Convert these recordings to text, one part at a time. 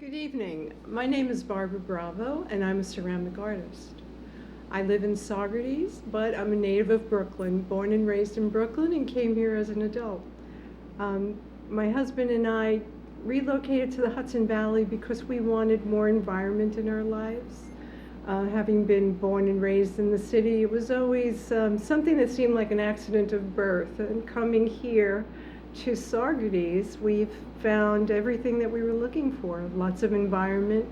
Good evening. My name is Barbara Bravo, and I'm a ceramic artist. I live in Saugerties, but I'm a native of Brooklyn, born and raised in Brooklyn, and came here as an adult. My husband and I relocated to the Hudson Valley because we wanted more environment in our lives. Having been born and raised in the city, it was always something that seemed like an accident of birth. And coming here to Saugerties, we've found everything that we were looking for. Lots of environment.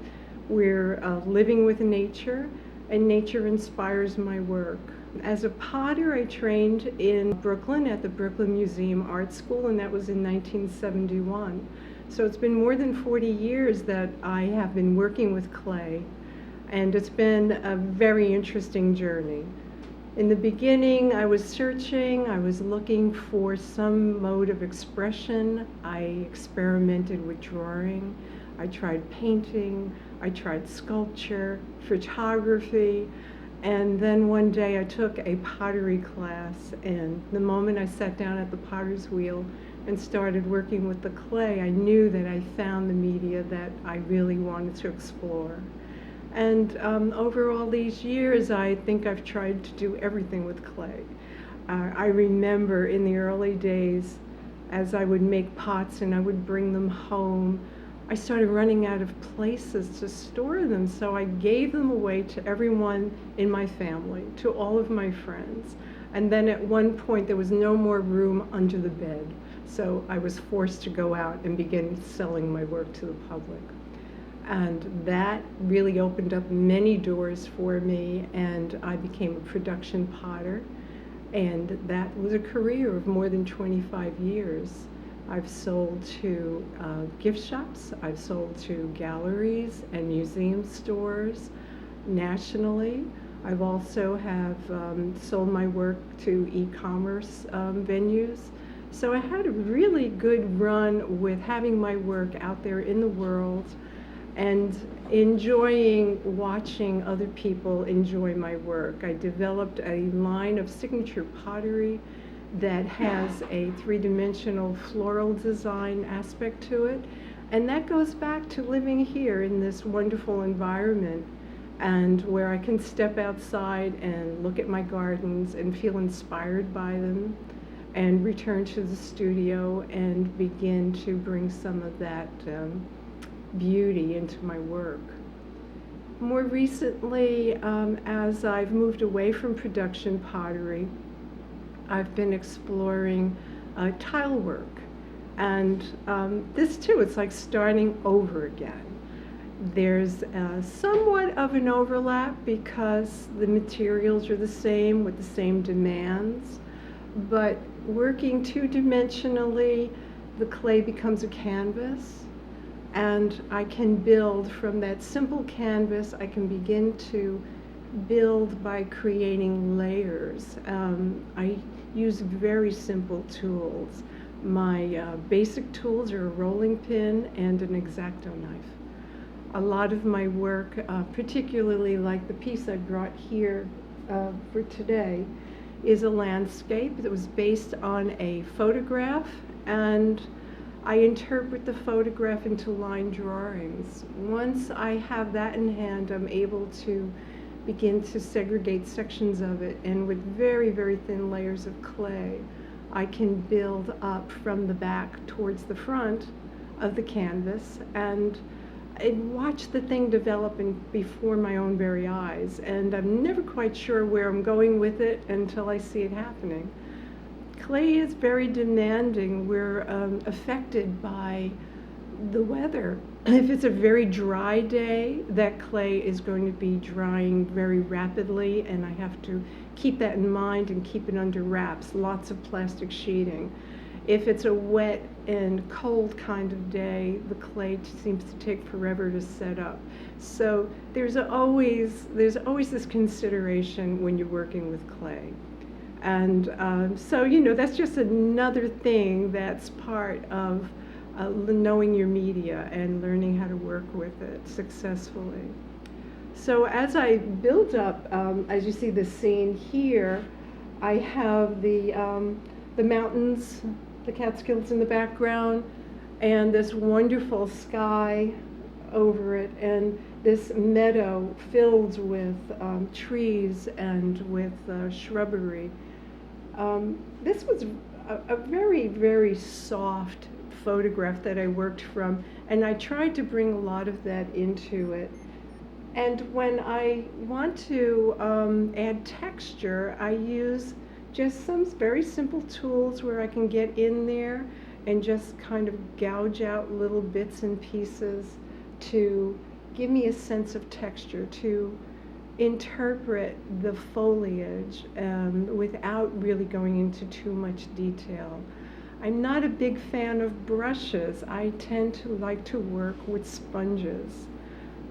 We're living with nature, and nature inspires my work. As a potter, I trained in Brooklyn at the Brooklyn Museum Art School, and that was in 1971. So it's been more than 40 years that I have been working with clay, and it's been a very interesting journey. In the beginning, I was searching, I was looking for some mode of expression. I experimented with drawing, I tried painting, I tried sculpture, photography, and then one day I took a pottery class, and the moment I sat down at the potter's wheel and started working with the clay, I knew that I found the media that I really wanted to explore. And over all these years, I think I've tried to do everything with clay. I remember in the early days, as I would make pots and I would bring them home, I started running out of places to store them, so I gave them away to everyone in my family, to all of my friends. And then at one point, there was no more room under the bed, so I was forced to go out and begin selling my work to the public. And that really opened up many doors for me, and I became a production potter, and that was a career of more than 25 years. I've sold to gift shops, I've sold to galleries and museum stores nationally. I've also have sold my work to e-commerce venues. So I had a really good run with having my work out there in the world and enjoying watching other people enjoy my work. I developed a line of signature pottery that has a three-dimensional floral design aspect to it, and that goes back to living here in this wonderful environment, and where I can step outside and look at my gardens and feel inspired by them, and return to the studio and begin to bring some of that beauty into my work. More recently, as I've moved away from production pottery, I've been exploring tile work. And this too, it's like starting over again. There's somewhat of an overlap because the materials are the same with the same demands, but working two-dimensionally, the clay becomes a canvas, and I can build from that simple canvas. I can begin to build by creating layers. I use very simple tools. My basic tools are a rolling pin and an X-Acto knife. A lot of my work, particularly like the piece I brought here for today, is a landscape that was based on a photograph, and I interpret the photograph into line drawings. Once I have that in hand, I'm able to begin to segregate sections of it, and with very, very thin layers of clay, I can build up from the back towards the front of the canvas and watch the thing develop before my own very eyes. And I'm never quite sure where I'm going with it until I see it happening. Clay is very demanding. We're affected by the weather. If it's a very dry day, that clay is going to be drying very rapidly, and I have to keep that in mind and keep it under wraps, lots of plastic sheeting. If it's a wet and cold kind of day, the clay seems to take forever to set up. So there's always this consideration when you're working with clay. And so, you know, that's just another thing that's part of knowing your media and learning how to work with it successfully. So as I build up, as you see the scene here, I have the mountains, the Catskills in the background, and this wonderful sky over it, and this meadow filled with trees and with shrubbery. This was a very, very soft photograph that I worked from, and I tried to bring a lot of that into it. And when I want to add texture, I use just some very simple tools where I can get in there and just kind of gouge out little bits and pieces to give me a sense of texture, to interpret the foliage without really going into too much detail. I'm not a big fan of brushes. I tend to like to work with sponges.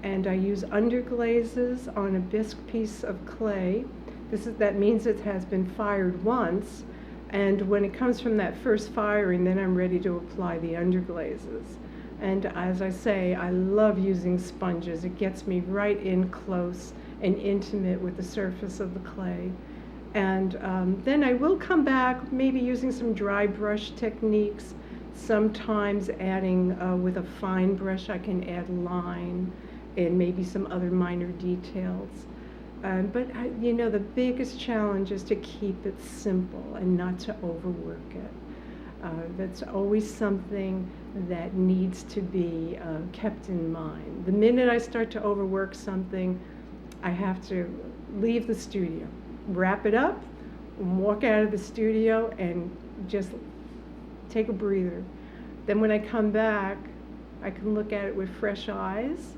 And I use underglazes on a bisque piece of clay. That means it has been fired once, and when it comes from that first firing, then I'm ready to apply the underglazes. And as I say, I love using sponges. It gets me right in close and intimate with the surface of the clay. And then I will come back, maybe using some dry brush techniques, sometimes adding with a fine brush I can add line and maybe some other minor details. But you know, the biggest challenge is to keep it simple and not to overwork it. That's always something that needs to be kept in mind. The minute I start to overwork something, I have to leave the studio, wrap it up, walk out of the studio, and just take a breather. Then when I come back, I can look at it with fresh eyes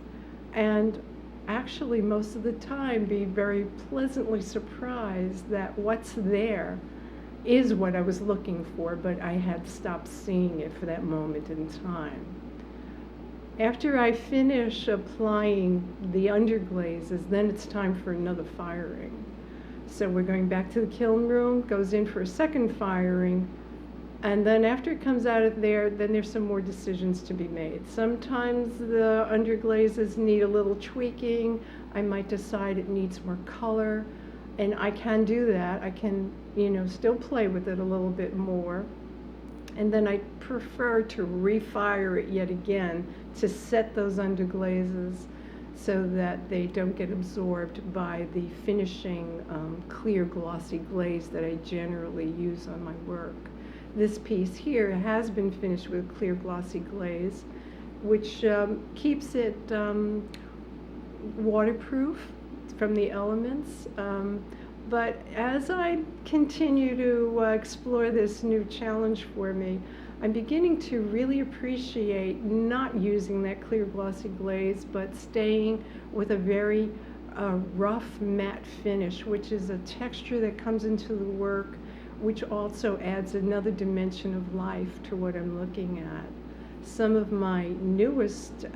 and actually most of the time be very pleasantly surprised that what's there is what I was looking for, but I had stopped seeing it for that moment in time. After I finish applying the underglazes, then it's time for another firing. So we're going back to the kiln room, goes in for a second firing, and then after it comes out of there, then there's some more decisions to be made. Sometimes the underglazes need a little tweaking. I might decide it needs more color, and I can do that. I can, you know, still play with it a little bit more. And then I prefer to refire it yet again to set those underglazes so that they don't get absorbed by the finishing clear glossy glaze that I generally use on my work. This piece here has been finished with clear glossy glaze, which keeps it waterproof from the elements. But as I continue to explore this new challenge for me, I'm beginning to really appreciate not using that clear glossy glaze, but staying with a very rough matte finish, which is a texture that comes into the work, which also adds another dimension of life to what I'm looking at. Some of my newest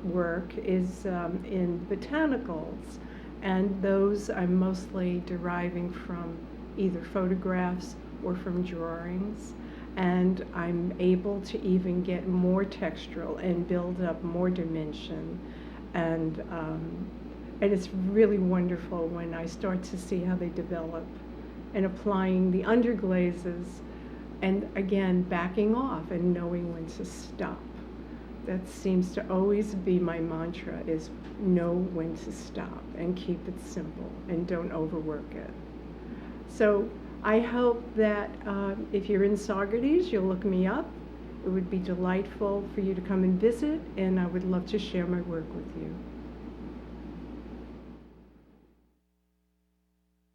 work is in botanicals, and those I'm mostly deriving from either photographs or from drawings. And I'm able to even get more textural and build up more dimension. And it's really wonderful when I start to see how they develop, and applying the underglazes, and again, backing off and knowing when to stop. That seems to always be my mantra, is know when to stop and keep it simple and don't overwork it. So I hope that if you're in Saugerties, you'll look me up. It would be delightful for you to come and visit, and I would love to share my work with you.